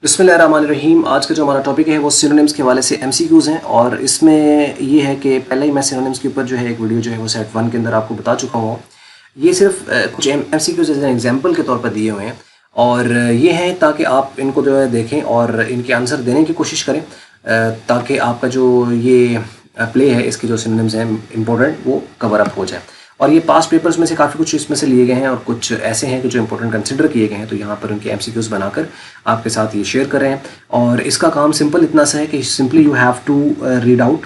बिस्मिल्लाहिर्रहमानिर्रहीम। आज का जो हमारा टॉपिक है वो सिनोनिम्स के हवाले से एमसीक्यूज़ हैं और इसमें ये है कि पहले ही मैं सिनोनिम्स के ऊपर जो है एक वीडियो जो है वो सेट 1 के अंदर आपको बता चुका हूँ। ये सिर्फ कुछ एमसीक्यूज़ एज एन एग्जांपल के तौर पर दिए हुए हैं और ये हैं ताकि आप इनको जो है देखें और इनके आंसर देने की कोशिश करें ताकि आपका जो ये प्ले है इसके जो सिनोनिम्स हैं इम्पोर्टेंट वो कवर अप हो जाए। और ये पास्ट पेपर्स में से काफ़ी कुछ इसमें से लिए गए हैं और कुछ ऐसे हैं कि जो इंपॉर्टेंट कंसिडर किए गए हैं, तो यहाँ पर उनके एमसीक्यूज़ बनाकर आपके साथ ये शेयर कर रहे हैं। और इसका काम सिंपल इतना सा है कि simply you have to read out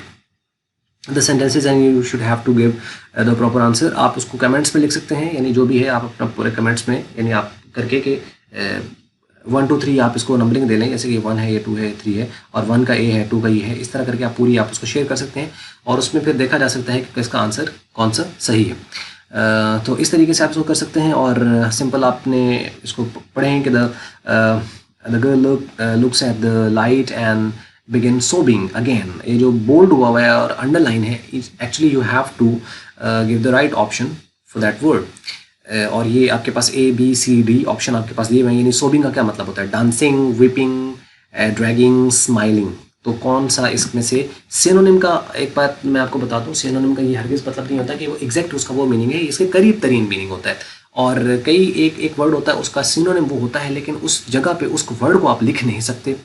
the sentences and you should have to give the proper answer. आप उसको कमेंट्स में लिख सकते हैं, यानी जो भी है आप अपना पूरे कमेंट्स में यानी आप करके कि 1 2 3 आप इसको नंबरिंग दे लें, जैसे कि 1 है, ये 2 है, 3 है और 1 का ए है, 2 का ये है। इस तरह करके आप पूरी आप उसको शेयर कर सकते हैं और उसमें फिर देखा जा सकता है कि इसका आंसर कौन सा सही है। तो इस तरीके से आप इसको कर सकते हैं और सिंपल आपने इसको पढ़ें कि the girl looks at the light and begin sobbing again. ये जो बोल्ड हुआ है और अंडरलाइन है, actually you have to give the right option for that word. और ये आपके पास A B C D option आपके पास दिए हुए हैं। यानी सोबिंग का क्या मतलब होता है? Dancing, weeping, dragging, smiling. तो कौन सा इसमें से सिनोनिम का, एक बात मैं आपको बताता हूँ, सिनोनिम का ये हरगिज़ मतलब नहीं होता कि वो एग्जैक्ट उसका वो मीनिंग है, इसके करीब तरीन मीनिंग होता है। और कई एक वर्ड होता है उसका सिनोनिम वो होता है, लेकिन उस जगह पे उस वर्ड को आप लिख नहीं सकते।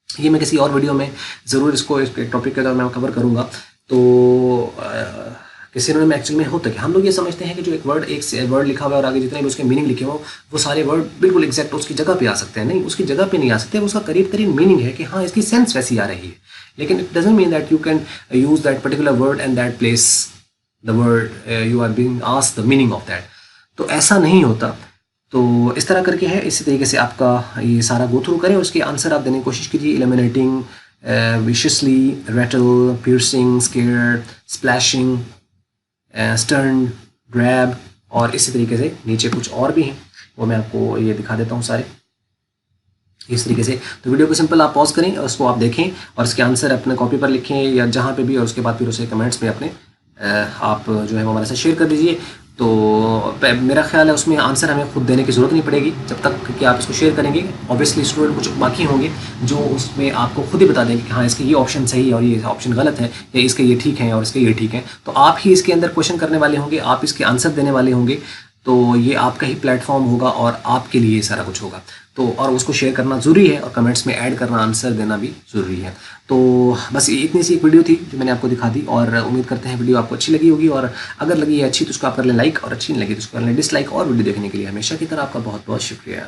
ये मैं किसी और वीडियो में ज़रूर इसको इस टॉपिक के दौरान मैं कवर करूँगा। तो सिनोनिम एक्चुअली में होता है कि हम लोग ये समझते हैं कि जो एक वर्ड लिखा हुआ है और आगे जितने भी उसके मीनिंग लिखे हो वो सारे वर्ड बिल्कुल एग्जैक्ट उसकी जगह पे आ सकते हैं। नहीं, उसकी जगह पे नहीं आ सकते, उसका करीब करीब मीनिंग है कि हाँ इसकी सेंस वैसी आ रही है, लेकिन it doesn't mean that you can use that particular word and that place the word you are being asked the meaning of that. तो ऐसा नहीं होता। तो इस तरह करके है, इसी तरीके से आपका ये सारा गो थ्रू करें और उसके आंसर आप देने की कोशिश कीजिए। Eliminating, viciously, rattle, piercing, scared, splashing, stern, grab और इसी तरीके से नीचे कुछ और भी हैं, वो मैं आपको ये दिखा देता हूँ सारे इस तरीके से। तो वीडियो को सिंपल आप पॉज करें और उसको आप देखें और इसके आंसर अपने कॉपी पर लिखें या जहाँ पे भी, और उसके बाद फिर उसे कमेंट्स में अपने आप जो है वो हमारे साथ शेयर कर दीजिए। तो मेरा ख्याल है उसमें आंसर हमें खुद देने की ज़रूरत नहीं पड़ेगी जब तक कि आप इसको शेयर करेंगे। ऑब्वियसली स्टूडेंट कुछ बाकी होंगे जो उसमें आपको खुद ही बता देंगे कि हाँ इसके ये ऑप्शन सही है और ये ऑप्शन गलत है, या इसके ये ठीक है और इसके ये ठीक है। तो आप ही इसके अंदर क्वेश्चन करने वाले होंगे, आप इसके आंसर देने वाले होंगे। तो ये आपका ही प्लेटफॉर्म होगा और आपके लिए सारा कुछ होगा। तो और उसको शेयर करना ज़रूरी है और कमेंट्स में ऐड करना, आंसर देना भी ज़रूरी है। तो बस इतनी सी एक वीडियो थी जो मैंने आपको दिखा दी और उम्मीद करते हैं वीडियो आपको अच्छी लगी होगी। और अगर लगी है अच्छी तो उसको आप कर लें लाइक, और अच्छी नहीं लगी तो उसको कर लें डिसलाइक। और वीडियो देखने के लिए हमेशा की तरह आपका बहुत बहुत शुक्रिया।